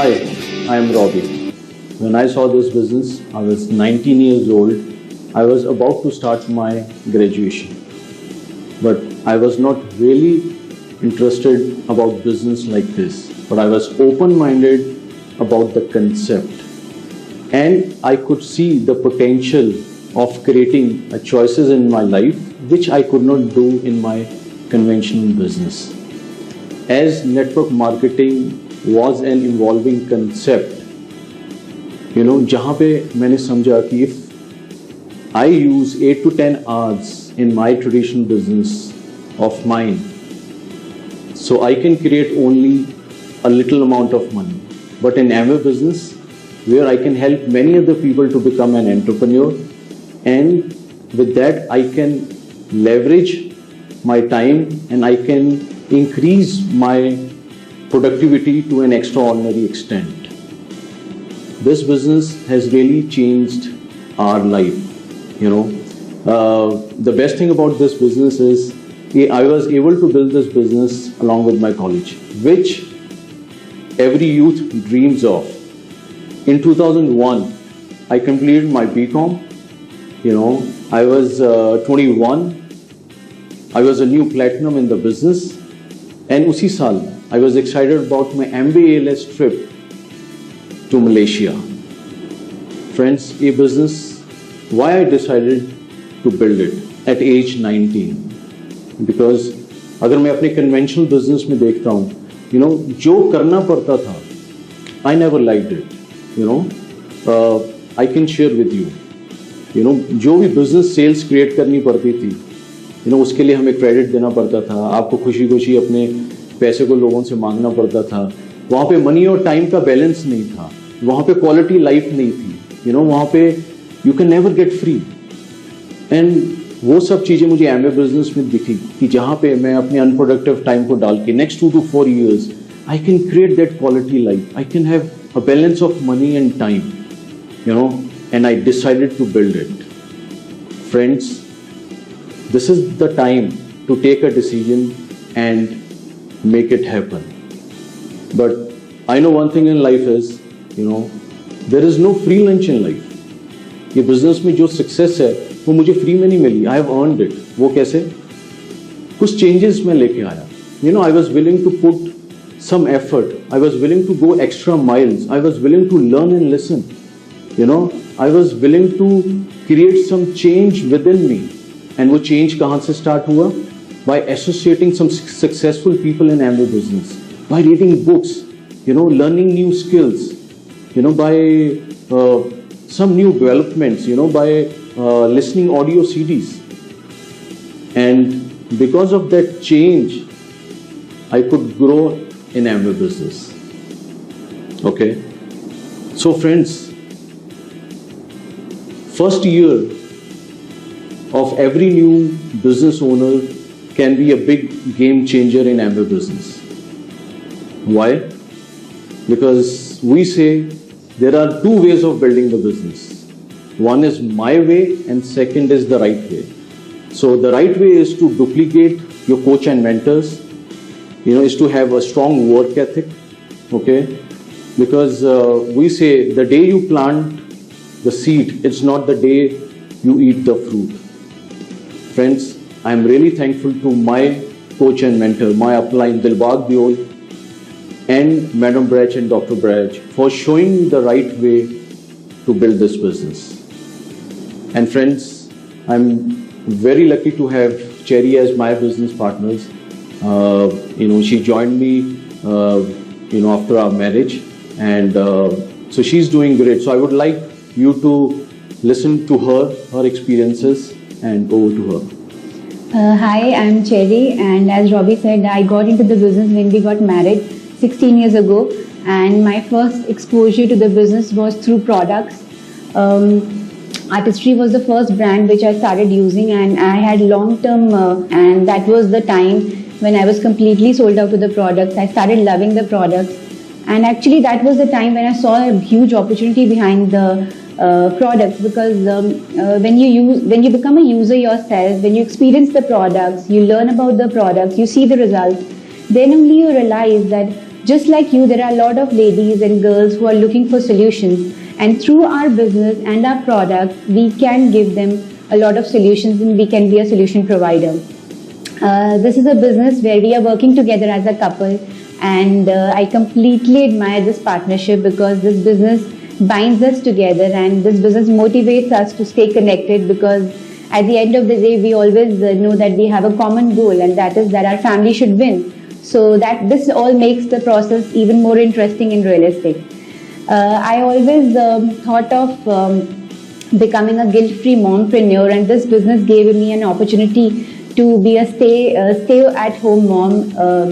Hi, I am Robbie. When I saw this business, I was 19 years old. I was about to start my graduation. But I was not really interested about business like this. But I was open-minded about the concept. And I could see the potential of creating choices in my life which I could not do in my conventional business. As network marketing was an evolving concept, जहाँ पे मैंने समझा कि if I use 8 to 10 hours in my traditional business of mine, so I can create only a little amount of money. But in Amway business, where I can help many other people to become an entrepreneur, and with that I can leverage my time and I can increase my productivity to an extraordinary extent. This business has really changed our life. The best thing about this business is I was able to build this business along with my college, which every youth dreams of. In 2001, I completed my BCom. I was 21. I was a new platinum in the business. And usi saal, I was excited about my MBA ALS trip to Malaysia. Friends, a business, why I decided to build it at age 19? Because अगर मैं अपने conventional business में देखता हूँ, जो करना पड़ता था, I never liked it. I can share with you. जो भी business sales create करनी पड़ती थी, उसके लिए हमें क्रेडिट देना पड़ता था, आपको खुशी खुशी अपने पैसे को लोगों से मांगना पड़ता था, वहाँ पे मनी और टाइम का बैलेंस नहीं था, वहाँ पे क्वालिटी लाइफ नहीं थी, वहाँ पे you can never get free. And वो सब चीज़ें मुझे एमवे बिजनेस में दिखी कि जहाँ पे मैं अपने अनप्रोडक्टिव टाइम को डाल के next 2 to 4 years I can create that quality life, I can have a balance of money and time, and I decided to build it. Friends, this is the time to take a decision and make it happen. But I know one thing in life is, there is no free lunch in life. ये business में जो success है वो मुझे free में नहीं मिली. I have earned it. वो कैसे? कुछ changes मैं लेके आया. I was willing to put some effort. I was willing to go extra miles. I was willing to learn and listen. I was willing to create some change within me. And वो change कहाँ से start हुआ? By associating some successful people in Amway business, by reading books, learning new skills, by some new developments, by listening audio CDs. And because of that change, I could grow in Amway business. Okay. So friends, first year of every new business owner can be a big game changer in Amway business. Why? Because we say there are 2 ways of building the business. One is my way and second is the right way. So the right way is to duplicate your coach and mentors, is to have a strong work ethic, okay? Because we say the day you plant the seed, it's not the day you eat the fruit. Friends, I am really thankful to my coach and mentor, my upline Dilbag Diol and Madam Brach and Dr. Brach for showing me the right way to build this business. And friends, I'm very lucky to have Cherry as my business partners. She joined me, after our marriage, and so she's doing great. So I would like you to listen to her experiences, and over to her. Hi, I'm Cherry, and as Robbie said, I got into the business when we got married 16 years ago, and my first exposure to the business was through products. Artistry was the first brand which I started using, and I had long-term, and that was the time when I was completely sold out to the products. I started loving the products, and actually that was the time when I saw a huge opportunity behind the products, because when you become a user yourself, when you experience the products, you learn about the products, you see the results, then only you realize that Just like you, there are a lot of ladies and girls who are looking for solutions, and through our business and our product, we can give them a lot of solutions and we can be a solution provider. This is a business where we are working together as a couple, and I completely admire this partnership because this business binds us together and this business motivates us to stay connected, because at the end of the day we always know that we have a common goal, and that is that our family should win. So that this all makes the process even more interesting and realistic. I always thought of becoming a guilt-free mompreneur, and this business gave me an opportunity to be a stay-at-home mom.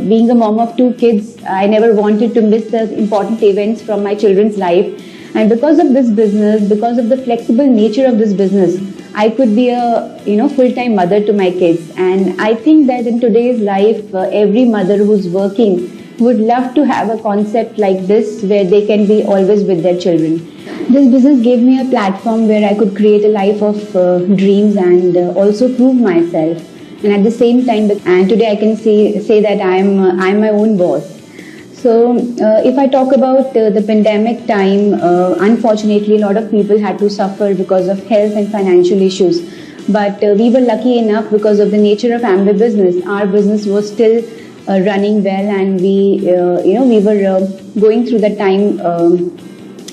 Being a mom of 2 kids, I never wanted to miss the important events from my children's life. And because of this business, because of the flexible nature of this business, I could be a full-time mother to my kids. And I think that in today's life, every mother who's working would love to have a concept like this where they can be always with their children. This business gave me a platform where I could create a life of dreams and also prove myself. And at the same time, and today I can say that I'm my own boss. So if I talk about the pandemic time, unfortunately a lot of people had to suffer because of health and financial issues. But we were lucky enough because of the nature of Amway business. Our business was still running well, and we were going through the time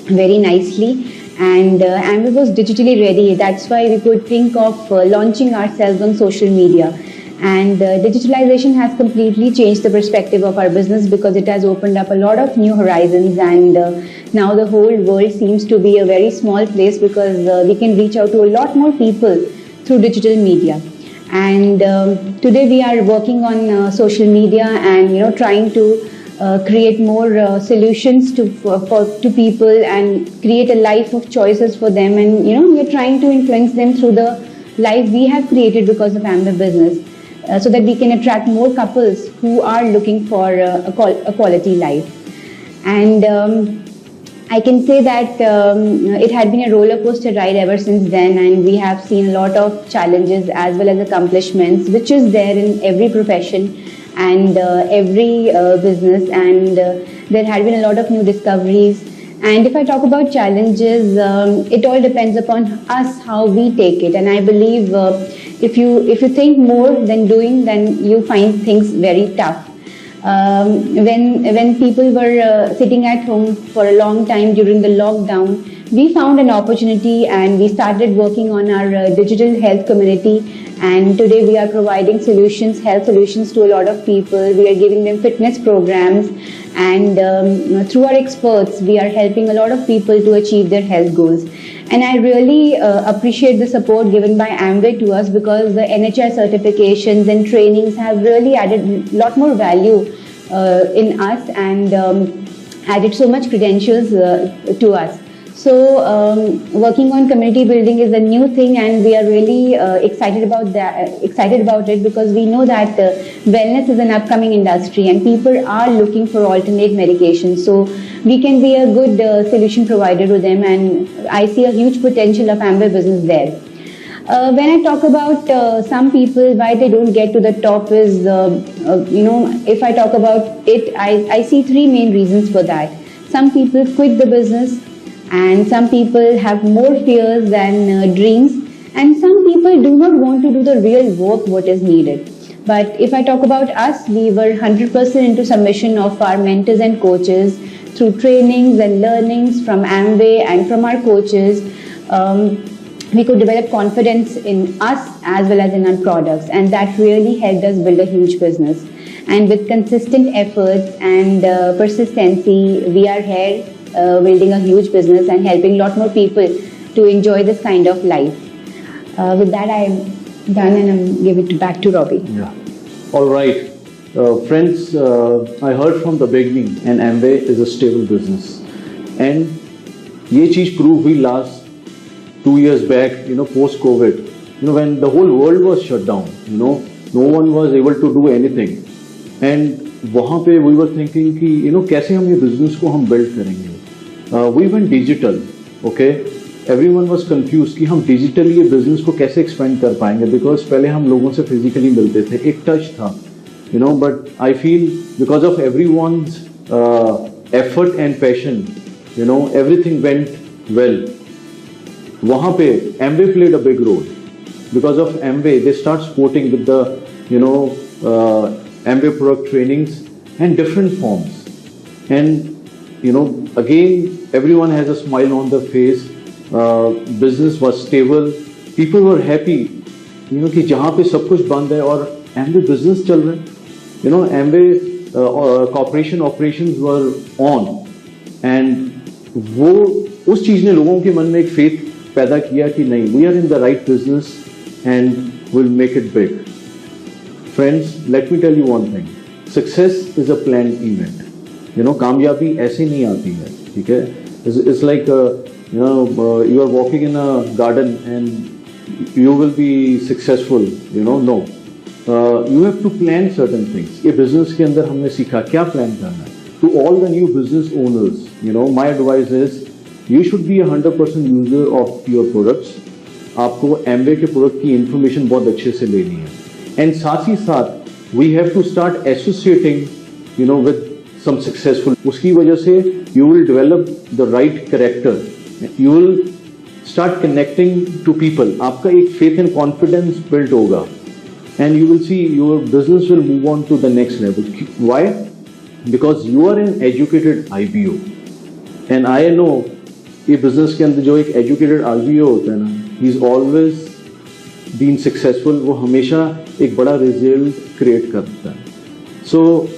very nicely. And Amway was digitally ready. That's why we could think of launching ourselves on social media. And digitalization has completely changed the perspective of our business because it has opened up a lot of new horizons, and now the whole world seems to be a very small place because we can reach out to a lot more people through digital media. And today we are working on social media and trying to create more solutions to people and create a life of choices for them, and we are trying to influence them through the life we have created because of Amway business. So that we can attract more couples who are looking for a quality life. And I can say that it had been a roller coaster ride ever since then, and we have seen a lot of challenges as well as accomplishments, which is there in every profession and every business, and there had been a lot of new discoveries. And if I talk about challenges, it all depends upon us how we take it. And I believe if you think more than doing, then you find things very tough. When people were sitting at home for a long time during the lockdown, we found an opportunity and we started working on our digital health community. And today we are providing solutions, health solutions to a lot of people. We are giving them fitness programs, and through our experts, we are helping a lot of people to achieve their health goals. And I really appreciate the support given by Amway to us, because the NHI certifications and trainings have really added a lot more value in us and added so much credentials to us. So working on community building is a new thing, and we are really excited about it, because we know that wellness is an upcoming industry and people are looking for alternate medications. So we can be a good solution provider to them, and I see a huge potential of Amway business there. When I talk about some people, why they don't get to the top is, if I talk about it, I see 3 main reasons for that. Some people quit the business, and some people have more fears than dreams, and some people do not want to do the real work what is needed. But if I talk about us, we were 100% into submission of our mentors and coaches through trainings and learnings from Amway and from our coaches. We could develop confidence in us as well as in our products, and that really helped us build a huge business. And with consistent efforts and persistency, we are here building a huge business and helping a lot more people to enjoy this kind of life. With that, I'm done, and I'll give it back to Robbie. Yeah. All right. Friends, I heard from the beginning, and Amway is a stable business. And ये चीज prove हुई last 2 years back, post-COVID, when the whole world was shut down, no one was able to do anything. And वहाँ पे we were thinking कि कैसे हम ये business को हम build करेंगे. We went digital, okay. Everyone was confused कि हम digitally ये business को कैसे expand कर पाएंगे, because पहले हम लोगों से physically मिलते थे, एक touch था, but I feel because of everyone's effort and passion, everything went well. वहाँ पे Amway played a big role. Because of Amway, they start supporting with the, Amway product trainings and different forms. And, again, everyone has a smile on their face. Business was stable. People were happy, कि जहाँ पे सब कुछ बंद है और Amway business चल रहा है. Amway corporation operations were on. And वो उस चीज़ ने लोगों के मन में एक faith पैदा किया कि नहीं, we are in the right business and we'll make it big. Friends, let me tell you one thing. Success is a planned event. कामयाबी ऐसे नहीं आती है, ठीक है? It's like you are walking in a garden and you will be successful. No. You have to plan certain things. ये business के अंदर हमने सीखा क्या plan करना है. To all the new business owners, my advice is you should be 100% user of your products. आपको Amway के प्रोडक्ट की इंफॉर्मेशन बहुत अच्छे से लेनी है. एंड साथ ही साथ we have to start associating with some successful. उसकी वजह से you will develop the right character, you will start connecting to people. आपका एक फेथ एंड कॉन्फिडेंस बिल्ड होगा and you will see your business will move on to the next level. Why? Because you are an educated IBO and I know ये business के अंदर जो एक educated IBO होता है ना, he is always been successful. वो हमेशा एक बड़ा रिजल्ट क्रिएट करता है. सो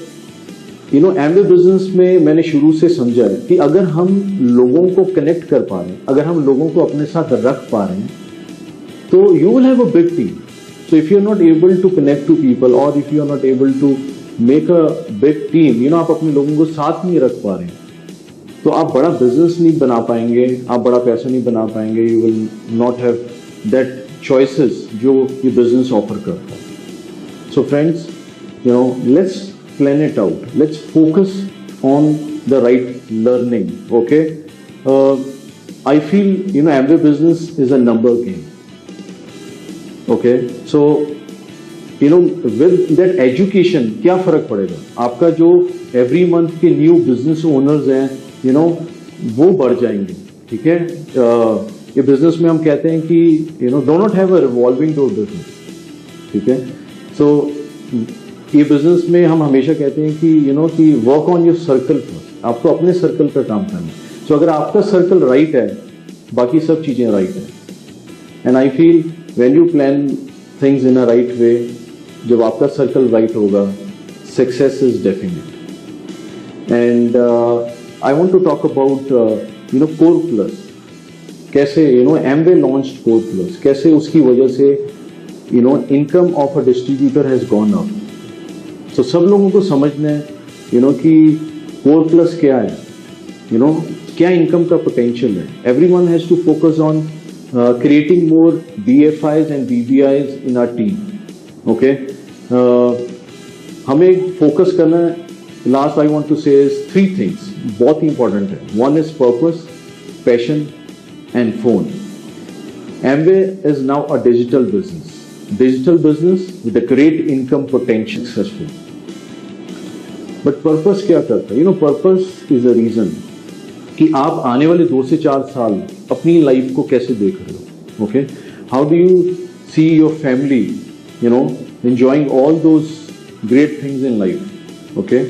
Amway बिजनेस में मैंने शुरू से समझा है कि अगर हम लोगों को कनेक्ट कर पा रहे हैं, अगर हम लोगों को अपने साथ रख पा रहे हैं, तो you will have a big team. So if you are not able to connect to people और if you are not able to make a big team, आप अपने लोगों को साथ नहीं रख पा रहे हैं, तो आप बड़ा बिजनेस नहीं बना पाएंगे, आप बड़ा पैसा नहीं बना पाएंगे. You will not have that choices जो ये बिजनेस ऑफर करता है. So friends, let's plan it out. Let's focus on the right learning. Okay. I feel Amway business is a number game. Okay. So with that education क्या फर्क पड़ेगा? आपका जो every month के new business owners हैं, वो बढ़ जाएंगे. ठीक है. ये business में हम कहते हैं कि do not have a revolving door business. ठीक है. So ये बिजनेस में हम हमेशा कहते हैं कि work on your circle first. आपको अपने सर्कल पर काम करना है. सो अगर आपका सर्कल राइट है, बाकी सब चीजें राइट है. And I feel when you plan things in a right way, जब आपका सर्कल राइट होगा, success is definite. And I want to talk about core plus. कैसे Amway लॉन्च्ड कोर प्लस, कैसे उसकी वजह से income of a distributor has gone up. तो सब लोगों को समझना है कि कोर प्लस क्या है, क्या इनकम का पोटेंशियल है. Everyone has to focus on creating more BFIs and BBIs in our team. Okay, हमें फोकस करना है. Last I want to say is 3 things बहुत ही इंपॉर्टेंट है. One is purpose, passion and phone. Amway is now a digital business with a great income potential, successful. But purpose क्या करता है? Purpose is a reason कि आप आने वाले 2 से 4 साल अपनी लाइफ को कैसे देख रहे हो. Okay, how do you see your family, enjoying all those great things in life? Okay,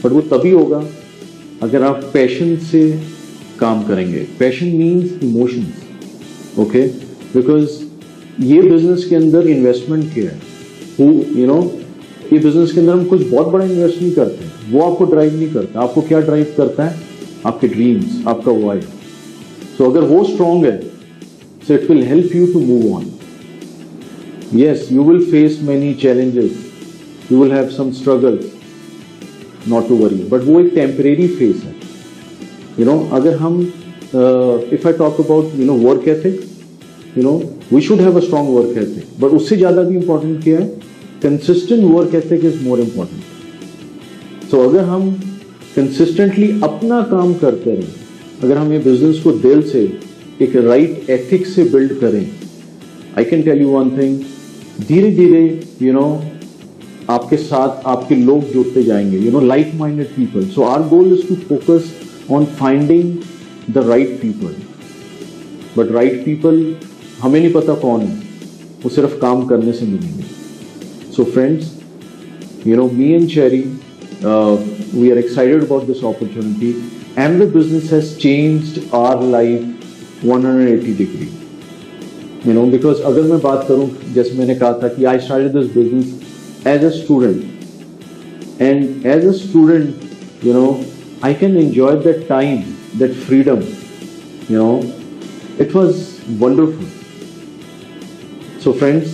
but वो तभी होगा अगर आप पैशन से काम करेंगे. Passion means emotions. Okay, because ये बिजनेस के अंदर इन्वेस्टमेंट क्या है? ये बिजनेस के अंदर हम कुछ बहुत बड़ा इन्वेस्ट नहीं करते. वो आपको ड्राइव नहीं करता. आपको क्या ड्राइव करता है? आपके ड्रीम्स, आपका वाई. सो अगर वो स्ट्रांग है, so it will help you to move on. Yes, you will face many challenges, you will have some struggles, not to worry, but वो एक टेम्परेरी फेस है. अगर हम if I talk about work ethic, we should have a strong work ethic, but उससे ज़्यादा भी important क्या है? Consistent work ethic is more important. So अगर हम consistently अपना काम करते रहें, अगर हम ये business को दिल से एक right ethic से build करें, I can tell you one thing, धीरे धीरे आपके साथ आपके लोग जुड़ते जाएंगे, like minded people. So our goal is to focus on finding the right people. But right people हमें नहीं पता कौन है, वो सिर्फ काम करने से मिलेंगे. So friends, me and Cherry, we are excited about this opportunity. Amway Business has changed our life 180 degree. Because अगर मैं बात करूं, जैसे मैंने कहा था कि I started this business as a student, and as a student, I can enjoy that time, that freedom. It was wonderful. So friends,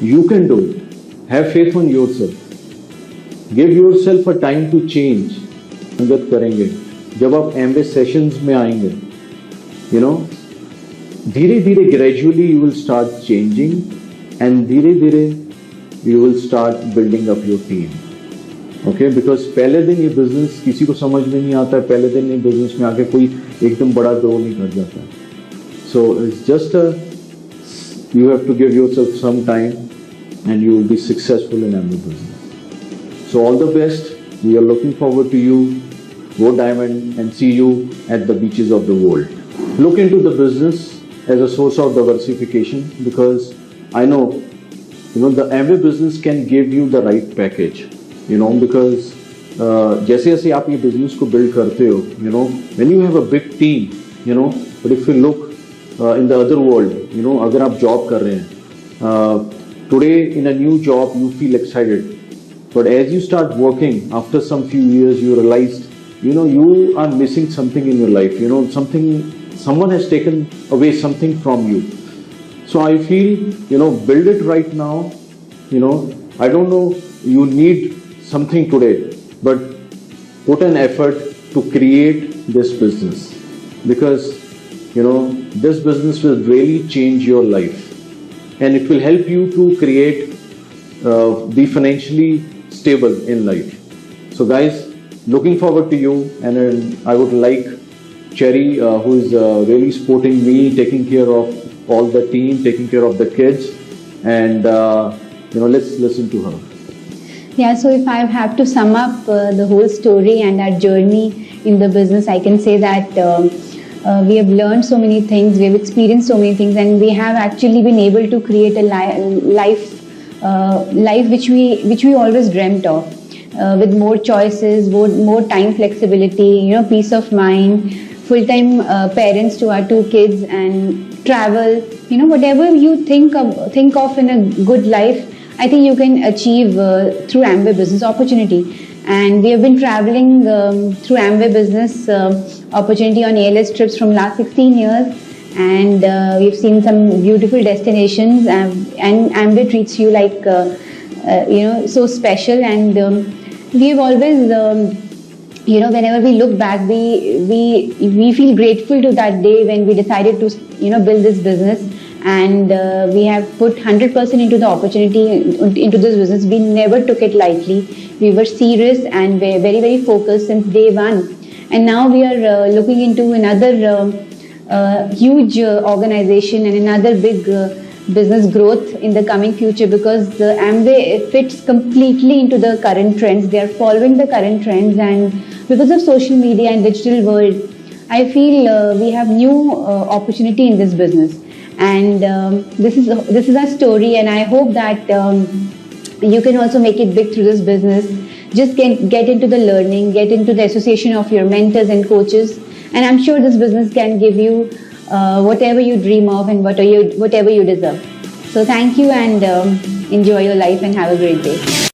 you can do it. Have faith on yourself. Give yourself a time to change. संगत करेंगे जब आप Amway sessions में आएंगे, धीरे धीरे gradually you will start changing, and धीरे धीरे you will start building up your team. Okay, because पहले दिन ये business किसी को समझ में नहीं आता है, पहले दिन ये business में आके कोई एकदम बड़ा grow नहीं कर जाता है. So it's just you have to give yourself some time, and you will be successful in Amway Business. So all the best. We are looking forward to you. Go Diamond and see you at the beaches of the world. Look into the business as a source of diversification, because I know, the Amway Business can give you the right package. Because जैसे जैसे आप ये business को build करते हो, when you have a big team, but if you look in the other world, अगर आप job कर रहे हैं, today in a new job you feel excited, but as you start working, after some few years you realize, you are missing something in your life. Someone has taken away something from you. So I feel, build it right now. I don't know, you need something today, but put an effort to create this business, because this business will really change your life, and it will help you to create, be financially stable in life. So guys, looking forward to you, and I would like Cherry, who is really supporting me, taking care of all the team, taking care of the kids, and let's listen to her. Yeah, so if I have to sum up the whole story and our journey in the business, I can say that we have learned so many things, we have experienced so many things, and we have actually been able to create a life which we always dreamt of, with more choices, more time flexibility, peace of mind, full-time parents to our 2 kids, and travel. Whatever you think of in a good life, I think you can achieve through Amway Business opportunity. And we have been traveling through Amway Business opportunity on ALS trips from last 16 years, and we've seen some beautiful destinations, and Amway treats you like so special, and we've always whenever we look back, we feel grateful to that day when we decided to build this business, and we have put 100% into the opportunity, into this business. We never took it lightly. We were serious and very, very focused since day one, and now we are looking into another huge organization and another big business growth in the coming future, because Amway fits completely into the current trends. They are following the current trends, and because of social media and digital world, I feel we have new opportunity in this business. And this is our story, and I hope that you can also make it big through this business. Just get into the learning, get into the association of your mentors and coaches, and I'm sure this business can give you whatever you dream of and whatever you deserve. So thank you, and enjoy your life and have a great day.